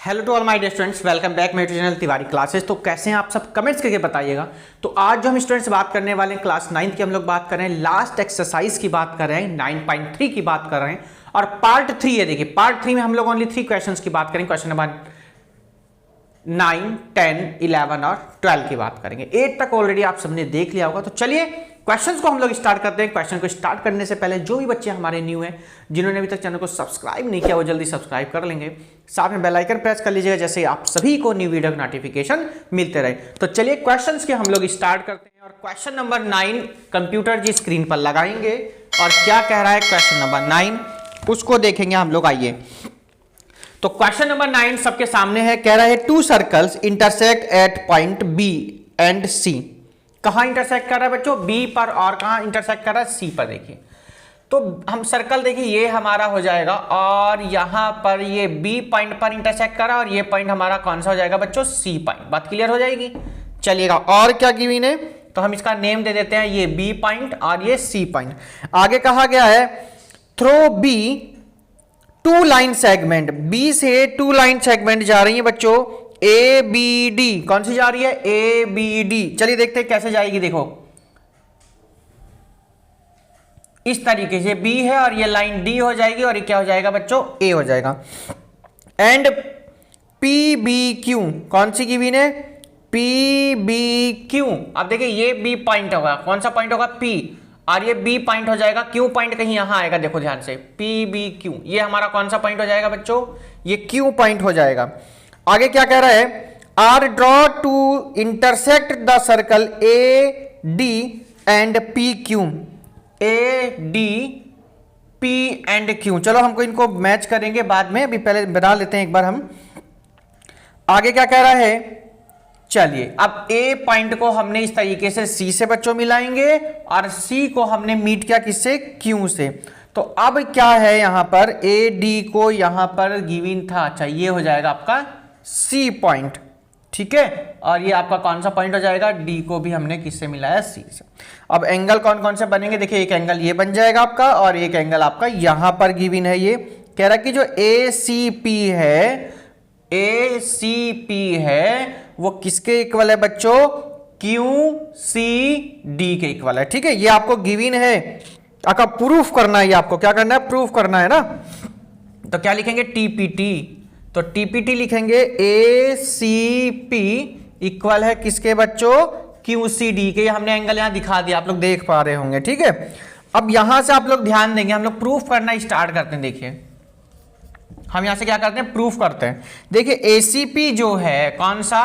Hello to all my dear students, welcome back मेरे channel Tiwari classes. तो कैसे हैं आप सब, कमेंट्स करके बताइएगा। तो आज जो हम स्टूडेंट्स बात करने वाले हैं क्लास 9th की, हम लोग बात कर रहे हैं लास्ट एक्सरसाइज की बात कर रहे हैं, 9.3 की बात कर रहे हैं। और पार्ट 3 है, देखिए पार्ट 3 में हम लोग ओनली 3 क्वेश्चंस की बात करेंगे। क्वेश्चन नंबर 9, 10, 11 और 12 की बात करेंगे। 8 तक ऑलरेडी आप सबने देख लिया होगा। तो चलिए क्वेश्चंस को हम लोग स्टार्ट करते हैं। क्वेश्चन को स्टार्ट करने से पहले जो भी बच्चे हमारे न्यू हैं, जिन्होंने अभी तक चैनल को सब्सक्राइब नहीं किया, वो जल्दी सब्सक्राइब कर लेंगे। साथ में बेल आइकन प्रेस कर लीजिएगा, जैसे आप सभी को न्यू वीडियो का नोटिफिकेशन मिलते रहे। तो चलिए क्वेश्चंस के हम लोग स्टार्ट करते हैं। और क्वेश्चन नंबर 9 कंप्यूटर जी स्क्रीन पर लगाएंगे और क्या कह रहा है क्वेश्चन नंबर 9 उसको देखेंगे हम लोग। आइए, तो क्वेश्चन नंबर 9 सबके सामने है। कह रहा है two circles intersect at point B and C. कहां इंटरसेक्ट कर रहा है बच्चों? बी पर। और कहां इंटरसेक्ट कर रहा है? सी पर। देखिए तो हम सर्कल देखिए ये हमारा हो जाएगा, और यहां पर ये बी पॉइंट पर इंटरसेक्ट कर रहा है, और ये पॉइंट हमारा कौन सा हो जाएगा बच्चों? C point. बात क्लियर हो जाएगी। चलिएगा, और क्या गिवन है तो हम इसका नेम दे देते हैं, ये बी पॉइंट और ये सी पॉइंट। आगे कहा गया है through B two line segment. B से टू लाइन सेगमेंट जा रही है बच्चों, ए बी डी। कौन सी जा रही है? A B D. चलिए देखते हैं कैसे जाएगी। देखो इस तरीके से बी है और ये लाइन डी हो जाएगी, और ये क्या हो जाएगा बच्चों? ए हो जाएगा। एंड पी बी क्यू, कौन सी की गिवन है? P B Q. अब देखिए ये बी पॉइंट होगा, कौन सा पॉइंट होगा? पी, और ये बी पॉइंट हो जाएगा। क्यू पॉइंट कहीं यहां आएगा, देखो ध्यान से, पी बी क्यू। ये हमारा कौन सा पॉइंट हो जाएगा बच्चों? ये क्यू पॉइंट हो जाएगा। आगे क्या कह रहा है? Are draw to intersect the circle A D and P Q. A D P and Q. चलो हमको इनको मैच करेंगे बाद में, अभी पहले बना लेते हैं एक बार हम। आगे क्या कह रहा है? चलिए अब ए पॉइंट को हमने इस तरीके से सी से बच्चों मिलाएंगे, और सी को हमने मीट किया किससे? क्यू से। तो अब क्या है यहां पर? ए डी को यहां पर गिवन था, अच्छा ये हो जाएगा आपका सी पॉइंट, ठीक है। और ये आपका कौन सा पॉइंट हो जाएगा? डी को भी हमने किससे मिलाया? सी से। अब एंगल कौन कौन से बनेंगे? देखिए एक एंगल ये बन जाएगा आपका, और एक एंगल आपका यहां पर गिवन है। ये कह रहा है कि जो ए सी पी है, ए सी पी है वो किसके इक्वल है बच्चों? क्यू सी डी के इक्वल है, ठीक है। ये आपको गिवन है, आपका प्रूफ करना है। ये आपको क्या करना है? प्रूफ करना है ना। तो क्या लिखेंगे? टीपीटी। तो टीपीटी लिखेंगे, ए सी पी इक्वल है किसके बच्चों? क्यू सी डी के। हमने एंगल यहां दिखा दिया, आप लोग देख पा रहे होंगे, ठीक है। अब यहां से आप लोग ध्यान देंगे, हम लोग प्रूफ करना स्टार्ट करते हैं। देखिए हम यहां से क्या करते हैं? प्रूफ करते हैं। देखिए एसीपी जो है, कौन सा?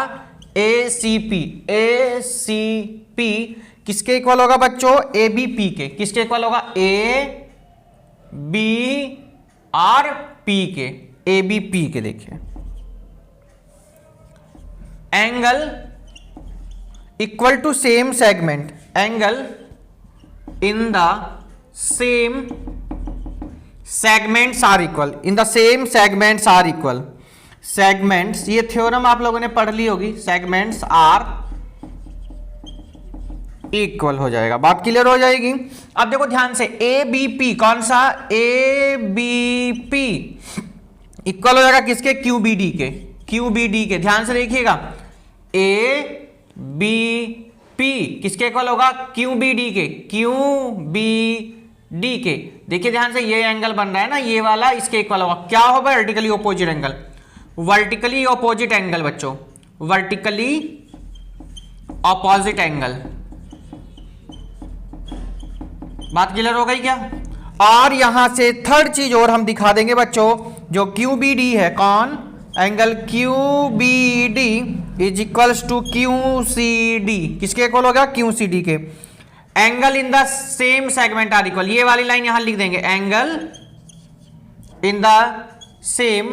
एसीपी। एसीपी किसके इक्वल होगा बच्चों? एबीपी के। किसके इक्वल होगा? ए बी आर पी के, एबीपी के। देखिए angle equal to same segment, angle in the same segments are equal, in the same segments are equal। segments, ये थ्योरम आप लोगों ने पढ़ ली होगी, segments are equal हो जाएगा। बात क्लियर हो जाएगी। अब देखो ध्यान से, ए बी पी, कौन सा? ए बी पी इक्वल हो जाएगा किसके? क्यू बी डी के। क्यू बी डी के, ध्यान से देखिएगा, ए बी पी किसके इक्वल होगा? क्यू बी डी के। क्यू बी डी के। देखिए ध्यान से, ये एंगल बन रहा है ना, ये वाला इसके इक्वल होगा। क्या होगा? Vertically opposite angle. Vertically opposite angle बच्चों, वर्टिकली ऑपोजिट एंगल। बात क्लियर हो गई क्या? और यहां से थर्ड चीज और हम दिखा देंगे बच्चों, जो क्यू बी डी है, कौन? Angle Q B D is equals to Q C D. किसके इक्वल होगा? क्यू सी डी के। Angle in the same segment are equal, ये वाली लाइन यहां लिख देंगे, angle in the same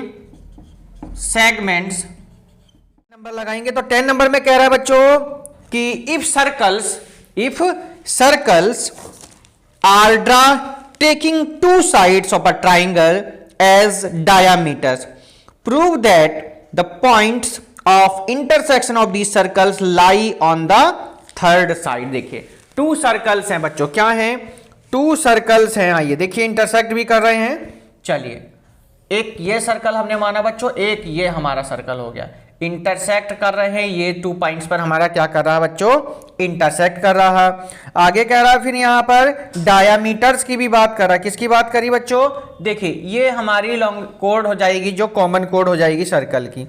segments. Number लगाएंगे तो 10 नंबर में कह रहा है बच्चों कि if circles are draw taking two sides of a triangle as diameters, prove that the points of intersection of these circles lie on the third side. देखिए two circles हैं बच्चों, क्या हैं? टू सर्कल्स हैं। आइए देखिए, इंटरसेक्ट भी कर रहे हैं। चलिए एक ये सर्कल हमने माना बच्चों, एक ये हमारा सर्कल हो गया, इंटरसेक्ट कर रहे हैं, ये 2 पॉइंट्स पर हमारा क्या कर रहा है बच्चों, इंटरसेक्ट कर रहा है। आगे कह रहा है फिर यहां पर डायामीटर्स की भी बात कर रहा है। किसकी बात करी बच्चों, देखिए ये हमारी लॉन्ग कोड हो जाएगी, जो कॉमन कोड हो जाएगी सर्कल की।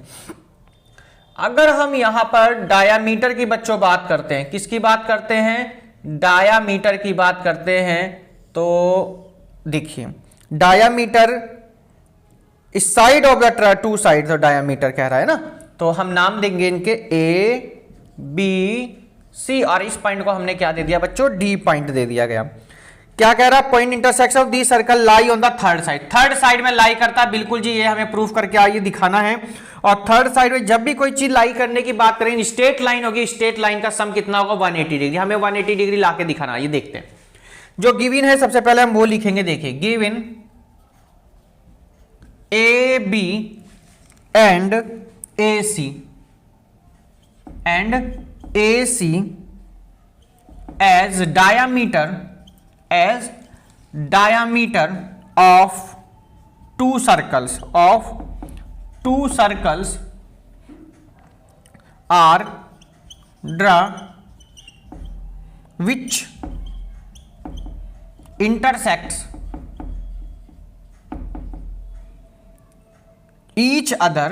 अगर हम यहां पर डायामीटर की बच्चों बात करते हैं, किसकी बात करते हैं, डायामीटर की बात करते हैं, तो देखिए डायामीटर इस side of the 2 side diameter कह रहा है ना, तो हम नाम देंगे इनके ए बी सी, और इस पॉइंट को हमने क्या दे दिया बच्चों, डी पॉइंट दे दिया गया। क्या कह रहा है, point intersection of the circle lie on the third side, third side में लाई करता है, बिल्कुल जी, ये हमें प्रूफ करके आइए दिखाना है। और थर्ड साइड में जब भी कोई चीज लाई करने की बात करें, स्ट्रेट लाइन होगी, स्ट्रेट लाइन का सम कितना होगा 180 डिग्री, हमें 180 डिग्री लाके दिखाना, ये देखते हैं। जो गिवन है सबसे पहले हम वो लिखेंगे, देखिए given A B and A C as diameter of two circles are draw which intersects each other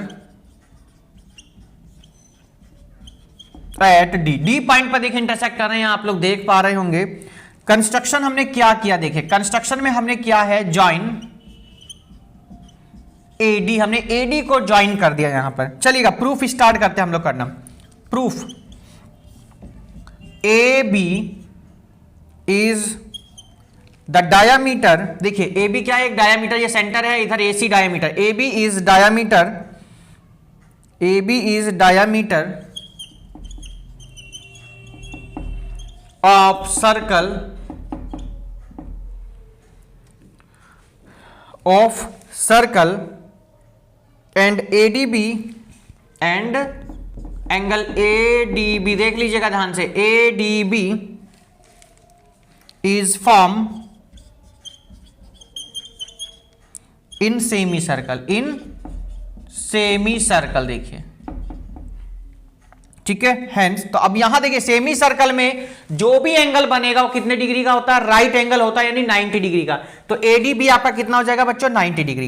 at D point पर देखिए इंटरसेक्ट कर रहे हैं, आप लोग देख पा रहे होंगे। कंस्ट्रक्शन हमने क्या किया, देखिए कंस्ट्रक्शन में हमने किया है ज्वाइन एडी, हमने एडी को ज्वाइन कर दिया यहां पर। चलिएगा प्रूफ स्टार्ट करते हैं हम लोग करना। Proof A B is the diameter, देखिए ए बी क्या है, एक डायामीटर, ये सेंटर है, इधर A C diameter, A B is diameter of circle and ADB and angle ADB, देख लीजिएगा ध्यान से, ADB is form in semicircle, देखिए ठीक है। हेंस तो अब यहां देखिए सेमी सर्कल में जो भी एंगल बनेगा वो कितने डिग्री का होता है, राइट एंगल होता है, यानी 90 डिग्री का। तो एडीबी आपका कितना हो जाएगा बच्चों, 90 डिग्री।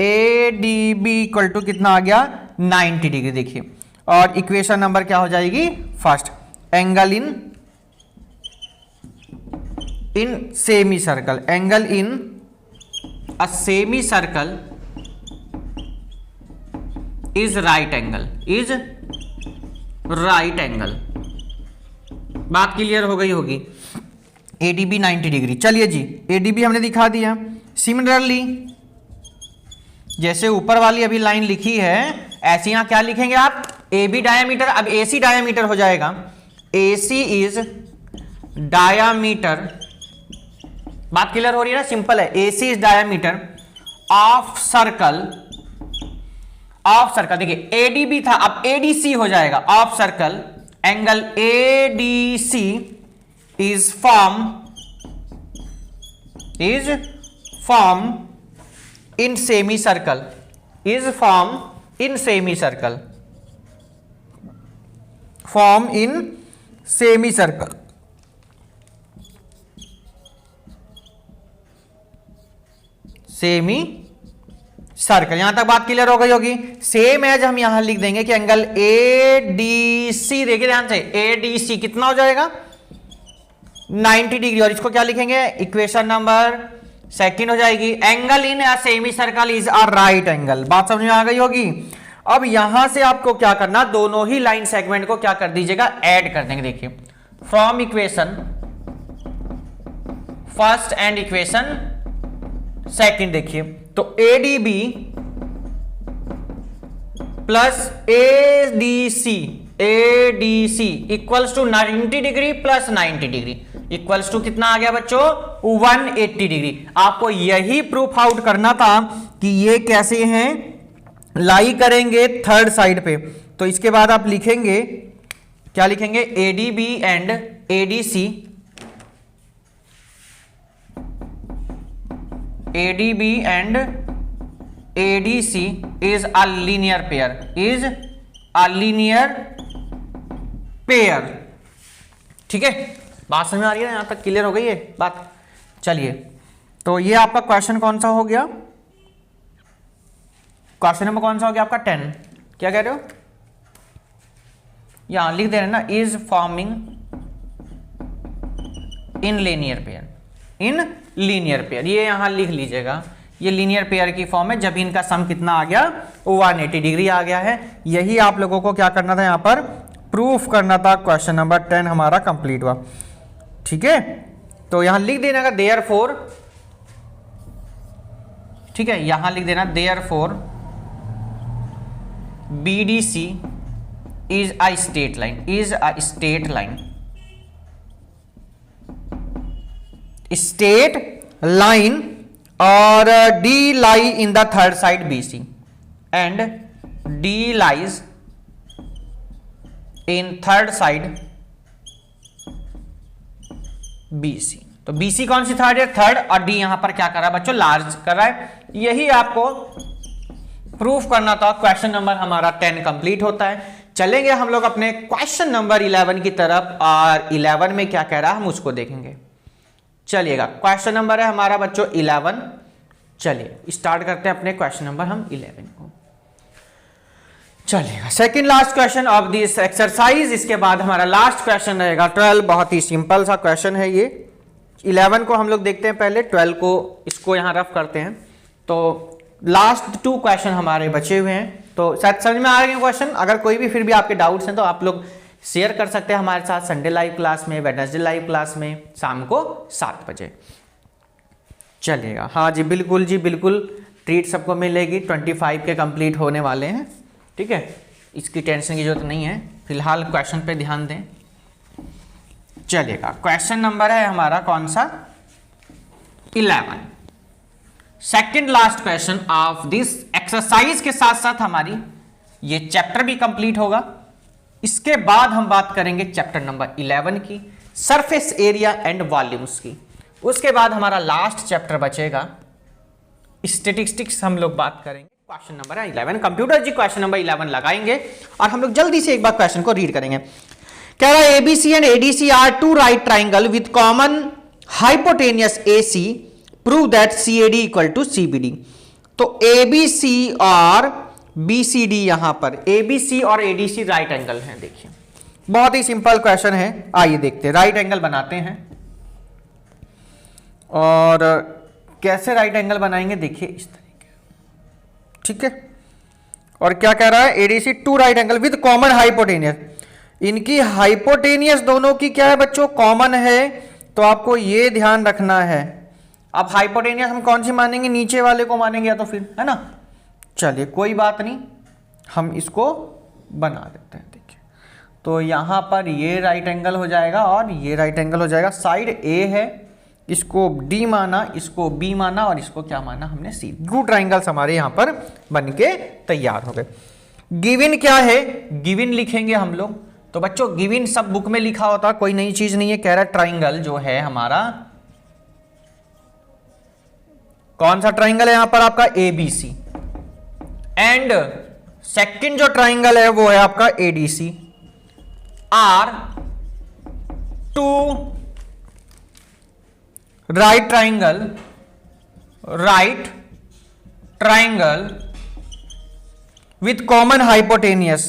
एडीबी इक्वल टू कितना आ गया, 90 डिग्री। देखिए और इक्वेशन नंबर क्या हो जाएगी, first angle in semi circle, angle in a semi circle is right angle, बात क्लियर हो गई होगी। एडीबी 90 डिग्री, चलिए जी एडीबी हमने दिखा दिया। सिमिलरली जैसे ऊपर वाली अभी लाइन लिखी है, ऐसे यहां क्या लिखेंगे आप, ए बी डायामीटर, अब एसी डायामीटर हो जाएगा, एसी इज डायामीटर, बात क्लियर हो रही है ना, सिंपल है, AC is diameter of circle, देखिए एडीबी था, अब एडीसी हो जाएगा, of circle, angle ADC is form in semi circle, यहां तक बात क्लियर हो गई होगी। सेम एज हम यहां लिख देंगे कि एंगल एडीसी, देखिए ध्यान से, एडीसी कितना हो जाएगा 90 डिग्री, और इसको क्या लिखेंगे, इक्वेशन नंबर सेकंड हो जाएगी, angle in a semi circle is a right angle. बात समझ में आ गई होगी। अब यहां से आपको क्या करना, दोनों ही लाइन सेगमेंट को क्या कर दीजिएगा, ऐड कर देंगे। देखिए from equation first and equation second, देखिए तो ADB plus ADC equals to 90 degree plus 90 degree equals to कितना आ गया बच्चों, 180 डिग्री। आपको यही प्रूफ आउट करना था कि ये कैसे हैं, लाई करेंगे थर्ड साइड पे। तो इसके बाद आप लिखेंगे, क्या लिखेंगे, ADB and ADC, ADB and ADC is a linear pair, is a linear pair। ठीक है, बात समझ में आ रही है, यहां तक क्लियर हो गई है बात। चलिए, तो ये आपका क्वेश्चन कौन सा हो गया, क्वेश्चन नंबर कौन सा हो गया आपका 10। क्या कह रहे हो, यहां लिख दे रहे हैं ना, is forming in linear pair, in linear pair, ये यहां लिख लीजिएगा, ये लीनियर पेयर की फॉर्म है जब इनका सम कितना आ गया, 180 डिग्री आ गया है। यही आप लोगों को क्या करना था, यहां पर प्रूफ करना था। क्वेश्चन नंबर 10 हमारा कंप्लीट हुआ। ठीक है, तो यहां लिख देना का देयरफॉर, ठीक है, यहां लिख देना therefore BDC is a straight line, is a straight line, straight line, और D lie in the third side BC and D lies in third side BC। तो BC कौन सी थर्ड है, थर्ड, और D यहां पर क्या कर रहा है बच्चों, लार्ज कर रहा है। यही आपको प्रूफ करना था। क्वेश्चन नंबर हमारा 10 कंप्लीट होता है। चलेंगे हम लोग अपने क्वेश्चन नंबर 11 की तरफ, और 11 में क्या कह रहा है हम उसको देखेंगे। चलिएगा, क्वेश्चन नंबर है हमारा बच्चों 11। चलिए स्टार्ट करते हैं अपने क्वेश्चन नंबर हम 11 को। चलिएगा, second last question of this exercise, इसके बाद हमारा लास्ट क्वेश्चन रहेगा 12। बहुत ही सिंपल सा क्वेश्चन है ये। 11 को हम लोग देखते हैं पहले, 12 को इसको यहां रफ करते हैं। तो लास्ट 2 क्वेश्चन हमारे बचे हुए हैं, तो शायद समझ में आ रहे हैं क्वेश्चन। अगर कोई भी फिर भी आपके डाउट्स हैं तो आप लोग शेयर कर सकते हैं हमारे साथ संडे लाइव क्लास में, वेडनेसडे लाइव क्लास में शाम को 7 बजे। चलिएगा, हाँ जी बिल्कुल जी बिल्कुल, ट्रीट सबको मिलेगी। 25 के कंप्लीट होने वाले हैं, ठीक है, इसकी टेंशन की जरूरत नहीं है। फिलहाल क्वेश्चन पे ध्यान दें। चलिएगा, क्वेश्चन नंबर है हमारा कौन सा, 11। Second last question of this exercise के साथ साथ हमारी ये चैप्टर भी कंप्लीट होगा। इसके बाद हम बात करेंगे चैप्टर नंबर 11 की, सरफेस एरिया एंड वॉल्यूम्स की। उसके बाद हमारा लास्ट चैप्टर बचेगा स्टैटिस्टिक्स, हम लोग बात करेंगे। क्वेश्चन नंबर है 11, कंप्यूटर जी क्वेश्चन नंबर 11 लगाएंगे और हम लोग जल्दी से एक बार क्वेश्चन को रीड करेंगे। कह रहा है ABC and ADC are two right triangle with common hypotenuse AC, prove that CAD equal to CBD. तो एबीसी और बीसीडी, यहां पर एबीसी और एडीसी राइट एंगल हैं। देखिए बहुत ही सिंपल क्वेश्चन है, आइए देखते हैं। राइट एंगल बनाते हैं, और कैसे राइट एंगल बनाएंगे देखिए इस तरीके, ठीक है। और क्या कह रहा है, ADC two right angle with common hypotenuse, इनकी हाइपोटेनियस दोनों की क्या है बच्चों, कॉमन है। तो आपको ये ध्यान रखना है। अब हाइपोटेनियस हम कौन सी मानेंगे, नीचे वाले को मानेंगे या तो फिर, है ना। चलिए कोई बात नहीं, हम इसको बना देते हैं। देखिए तो यहां पर ये राइट एंगल हो जाएगा और ये राइट एंगल हो जाएगा। साइड ए है, इसको डी माना, इसको बी माना, और इसको क्या माना हमने, सी। टू ट्राइंगल्स हमारे यहां पर बनके तैयार हो गए। गिवन क्या है, गिवन लिखेंगे हम लोग। तो बच्चों गिवन सब बुक में लिखा होता, कोई नई चीज नहीं है। कह रहा ट्राइंगल जो है हमारा, कौन सा ट्राइंगल है यहां पर आपका, एबीसी, एंड सेकंड जो ट्राइंगल है वो है आपका ADC, are two right triangle with common hypotenuse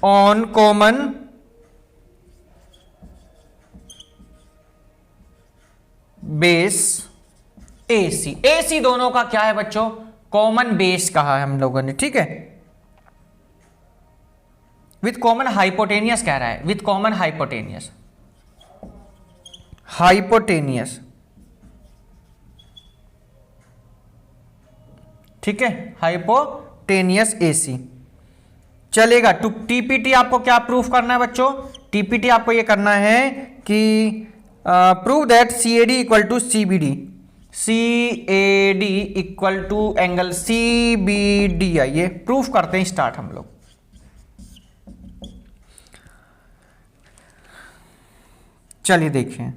on common base AC. AC दोनों का क्या है बच्चों, कॉमन बेस कहा है हम लोगों ने, ठीक है। विथ कॉमन हाइपोटेनियस कह रहा है, विथ कॉमन हाइपोटेनियस, हाइपोटेनियस, ठीक है, हाइपोटेनियस एसी चलेगा। टू टीपीटी आपको क्या प्रूफ करना है बच्चों, टीपीटी आपको ये करना है कि prove that CAD equal to CBD, CAD equal to angle CBD. आइए प्रूफ करते हैं, स्टार्ट हम लोग। चलिए देखिए,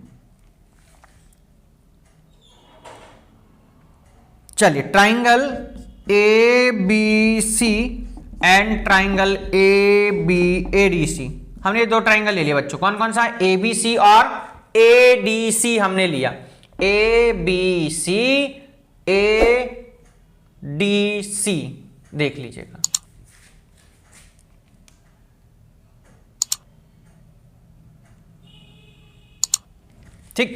चलिए triangle A B C and triangle A B A D C, हमने दो ट्राइंगल ले लिया बच्चों। कौन कौन सा? ए बी सी और ए डी सी हमने लिया। ए बी सी ए डी सी देख लीजिएगा। ठीक,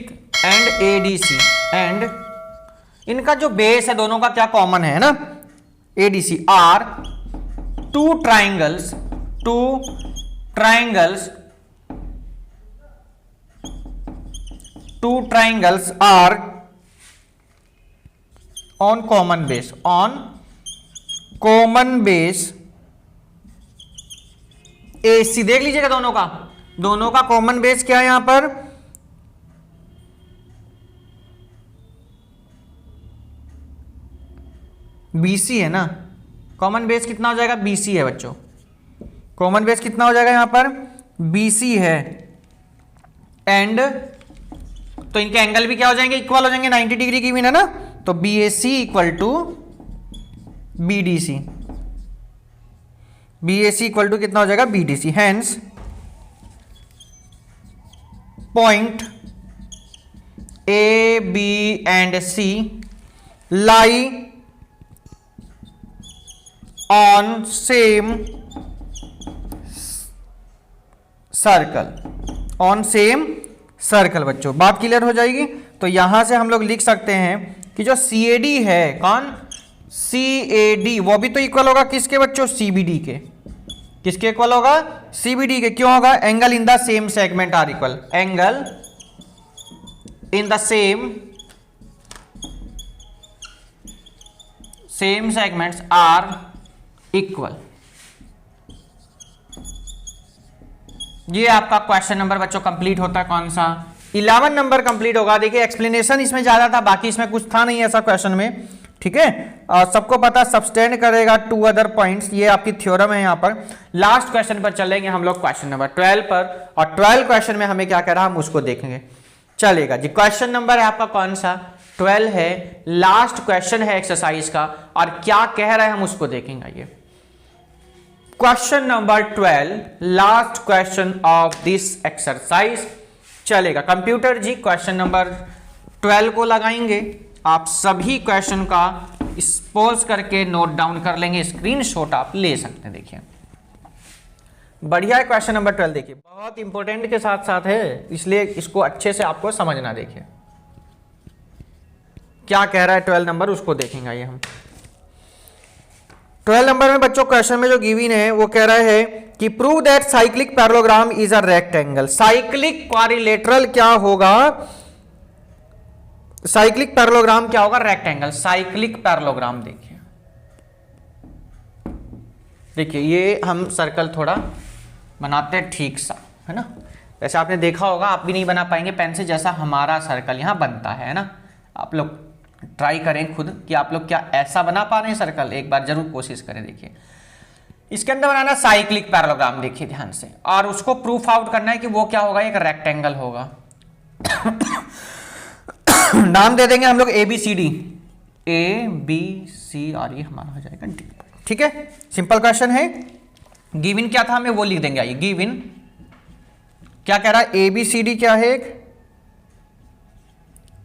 and A D C, and इनका जो बेस है दोनों का क्या कॉमन है ना, A D C are two triangles are on common base A C. देख लीजिएगा दोनों का कॉमन बेस क्या है यहां पर, BC है ना। कॉमन बेस कितना हो जाएगा? BC है बच्चों। कॉमन बेस कितना हो जाएगा यहां पर? BC है। एंड तो इनके एंगल भी क्या हो जाएंगे? इक्वल हो जाएंगे, 90 डिग्री की भी है ना। तो BAC equal to BDC, BAC equal to कितना हो जाएगा? BDC। Hence point A, B and C lie on same circle. बच्चों बात क्लियर हो जाएगी। तो यहां से हम लोग लिख सकते हैं कि जो CAD है, कौन? CAD, वो भी तो इक्वल होगा किसके बच्चों? CBD के। किसके इक्वल होगा? CBD के। क्यों होगा? Angle in the same segment are equal. Angle in the same segments are equal. ये आपका क्वेश्चन नंबर बच्चों कंप्लीट होता है। कौन सा? 11 नंबर कंप्लीट होगा। देखिए एक्सप्लेनेशन इसमें ज्यादा था, बाकी इसमें कुछ था नहीं ऐसा क्वेश्चन में। ठीक है, और सबको पता सबस्टेंड करेगा 2 अदर पॉइंट्स, ये आपकी थ्योरम है। यहां पर लास्ट क्वेश्चन पर चलेंगे हम लोग, क्वेश्चन नंबर 12 पर, और 12 क्वेश्चन में हमें क्या कह रहा है हम उसको देखेंगे। चलेगा जी। क्वेश्चन नंबर है आपका कौन सा? 12 है, लास्ट क्वेश्चन है एक्सरसाइज का, और क्या कह रहा है हम उसको देखेंगे। ये question number 12, last question of this exercise. चलेगा कंप्यूटर जी, क्वेश्चन नंबर 12 को लगाएंगे। आप सभी क्वेश्चन का स्पॉज करके नोट डाउन कर लेंगे, स्क्रीनशॉट आप ले सकते हैं। देखिए बढ़िया है क्वेश्चन नंबर 12। देखिए बहुत इंपॉर्टेंट के साथ साथ है, इसलिए इसको अच्छे से आपको समझना। देखिए क्या कह रहा है 12 नंबर, उसको देखेंगे ये हम। 12 नंबर में बच्चों क्वेश्चन में जो गिवन है वो कह रहा है कि prove that cyclic parallelogram is a rectangle. Cyclic quadrilateral क्या होगा? साइक्लिक पैरेललोग्राम क्या होगा? रेक्टेंगल। साइक्लिक पैरेललोग्राम देखिए ये हम सर्कल थोड़ा बनाते हैं ठीक सा, है ना। वैसे आपने देखा होगा, आप भी नहीं बना पाएंगे पेन से, जैसा हमारा सर्कल यहां बनता है ना। आप लोग ट्राई करें खुद कि आप लोग क्या ऐसा बना पा रहे हैं सर्कल, एक बार जरूर कोशिश करें। देखिए इसके अंदर बनाना साइक्लिक पैरेललोग्राम, देखिए ध्यान से, और उसको प्रूफ आउट करना है कि वो क्या होगा? एक रेक्टेंगल होगा। नाम दे देंगे हम लोग ABCD, ABC, और ये हमारा हो जाएगा D। ठीक है, सिंपल क्वेश्चन है। गिवन क्या था हमें वो लिख देंगे। आइए गिवन क्या कह रहा है? ABCD क्या है?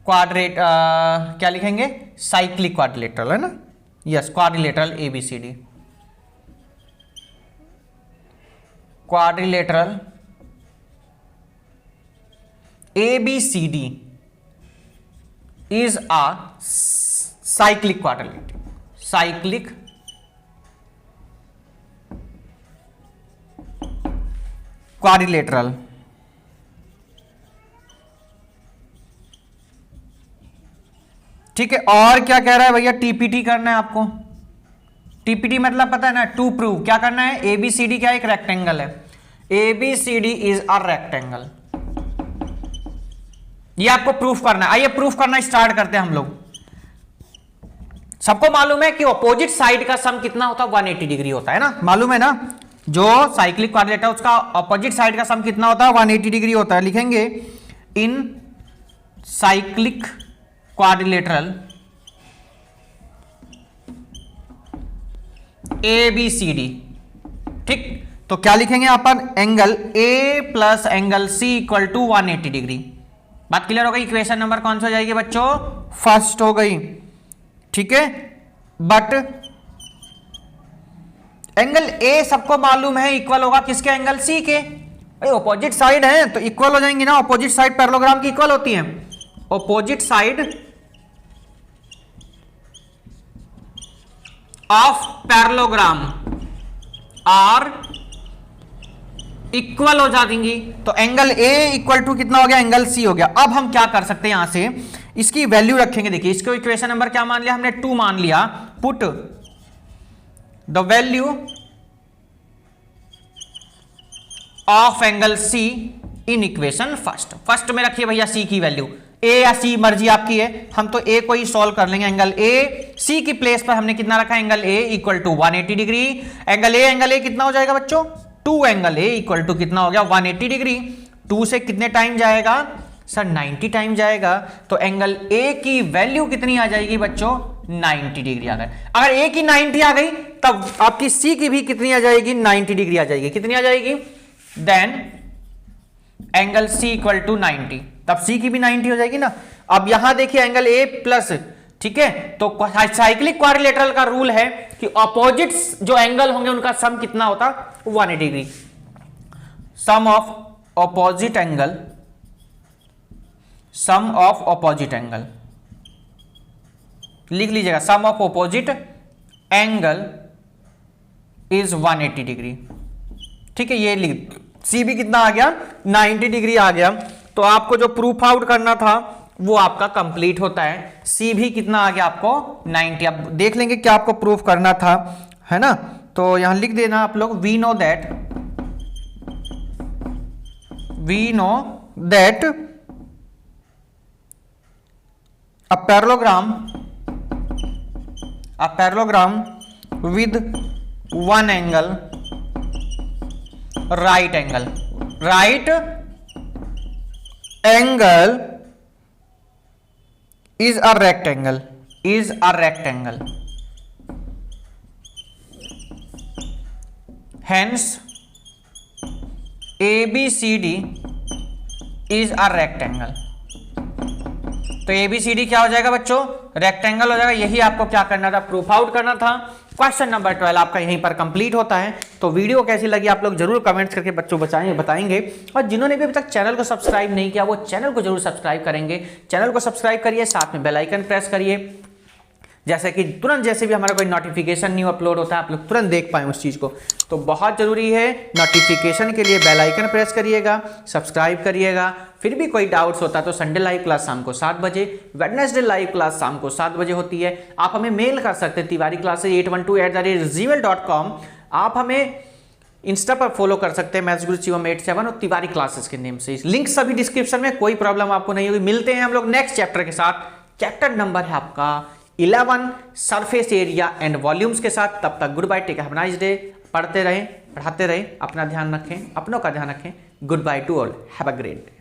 क्वाड्रेट क्या लिखेंगे? साइक्लिक क्वाड्रिलेटरल, है ना। Yes, quadrilateral ABCD, quadrilateral ABCD is a cyclic quadrilateral, cyclic quadrilateral। ठीक है, और क्या कह रहा है भैया? TPT करना है आपको। TPT मतलब पता है ना, टू प्रूव। क्या करना है? ABCD क्या एक रेक्टेंगल है, ABCD इज अ रेक्टेंगल, ये आपको प्रूफ करना है। आइए प्रूफ करना स्टार्ट करते हैं हम लोग। सबको मालूम है कि ऑपोजिट साइड का सम कितना होता है? 180 डिग्री होता है ना, मालूम है ना। जो साइक्लिक क्वाड्रिलेटरल उसका ऑपोजिट साइड का सम कितना होता है? 180 डिग्री होता है। लिखेंगे इन साइक्लिक क्वाड्रिलेटरल ABCD। ठीक, तो क्या लिखेंगे यहां पर, angle A plus angle C equal to 180 degree. बात क्लियर हो गई। इक्वेशन नंबर कौन सा हो जाएगी बच्चों, फर्स्ट हो गई। ठीक है, बट एंगल A सबको मालूम है इक्वल होगा किसके, एंगल C के। भाई ऑपोजिट साइड है तो इक्वल हो जाएंगी ना, ऑपोजिट साइड पैरेललोग्राम की इक्वल होती है। Opposite side of parallelogram are equal हो जाएंगी। तो एंगल A इक्वल टू कितना हो गया, एंगल C हो गया। अब हम क्या कर सकते हैं, यहां से इसकी वैल्यू रखेंगे। देखिए इसको इक्वेशन नंबर क्या मान लिया हमने, 2 मान लिया। Put the value of angle C in equation first में रखिए भैया C की वैल्यू। A या C मर्जी आपकी है, हम तो A को ही सॉल्व कर लेंगे। एंगल A, C की प्लेस पर हमने कितना रखा, angle A equal to 180 degree. Angle A कितना हो जाएगा बच्चों, 2 एंगल A इक्वल टू कितना हो गया, 180 डिग्री। 2 से कितने टाइम जाएगा सर, 90 टाइम जाएगा। तो एंगल A की वैल्यू कितनी आ जाएगी बच्चों, 90 डिग्री आ गई। अगर A की 90 आ गई तब आपकी C की भी कितनी आ जाएगी, 90 डिग्री आ जाएगी। कितनी आ जाएगी, then angle C equal to 90, तब C की भी 90 हो जाएगी ना। अब यहां देखिए एंगल A प्लस, ठीक है, तो साइक्लिक क्वाड्रिलेटरल का रूल है कि ऑपोजिट जो एंगल होंगे उनका सम कितना होता, 180 degree. Sum of opposite angle, sum of opposite angle लिख लीजिएगा, sum of opposite angle is 180 degree. ठीक है, ये लिख, C भी कितना आ गया, 90 डिग्री आ गया। तो आपको जो प्रूफ आउट करना था वो आपका कंप्लीट होता है। C भी कितना आ गया आपको, 90। अब देख लेंगे क्या आपको प्रूफ करना था, है ना। तो यहां लिख देना आप लोग, we know that a parallelogram with one angle, right angle is a rectangle, hence ABCD is a rectangle। तो ABCD क्या हो जाएगा बच्चों, रेक्टेंगल हो जाएगा। यही आपको क्या करना था, प्रूफ आउट करना था। क्वेश्चन नंबर 12 आपका यहीं पर कंप्लीट होता है। तो वीडियो कैसी लगी आप लोग जरूर कमेंट्स करके बच्चों बताएंगे। और जिन्होंने भी अभी तक चैनल को सब्सक्राइब नहीं किया वो चैनल को जरूर सब्सक्राइब करेंगे। चैनल को सब्सक्राइब करिए, साथ में बेल आइकन प्रेस करिए, जैसे कि तुरंत जैसे भी हमारा कोई नोटिफिकेशन न्यू अपलोड होता है आप लोग तुरंत देख पाए उस चीज़ को। तो बहुत ज़रूरी है, नोटिफिकेशन के लिए बेल आइकन प्रेस करिएगा, सब्सक्राइब करिएगा। फिर भी कोई डाउट्स होता है तो संडे लाइव क्लास शाम को 7 बजे, वेडनेसडे लाइव क्लास शाम को 7 बजे होती है। आप हमें मेल कर सकते हैं तिवारी क्लासेस 812@gmail.com। आप हमें इंस्टा पर फॉलो कर सकते हैं mathsguru87 और तिवारी क्लासेस के नेम से। लिंक सभी डिस्क्रिप्शन में, कोई प्रॉब्लम आपको नहीं होगी। मिलते हैं हम लोग नेक्स्ट चैप्टर के साथ। चैप्टर नंबर है आपका 11 सरफेस एरिया एंड वॉल्यूम्स के साथ। तब तक goodbye, take have a nice day. पढ़ते रहें, पढ़ाते रहें, अपना ध्यान रखें, अपनों का ध्यान रखें। Good by two all, have a great day.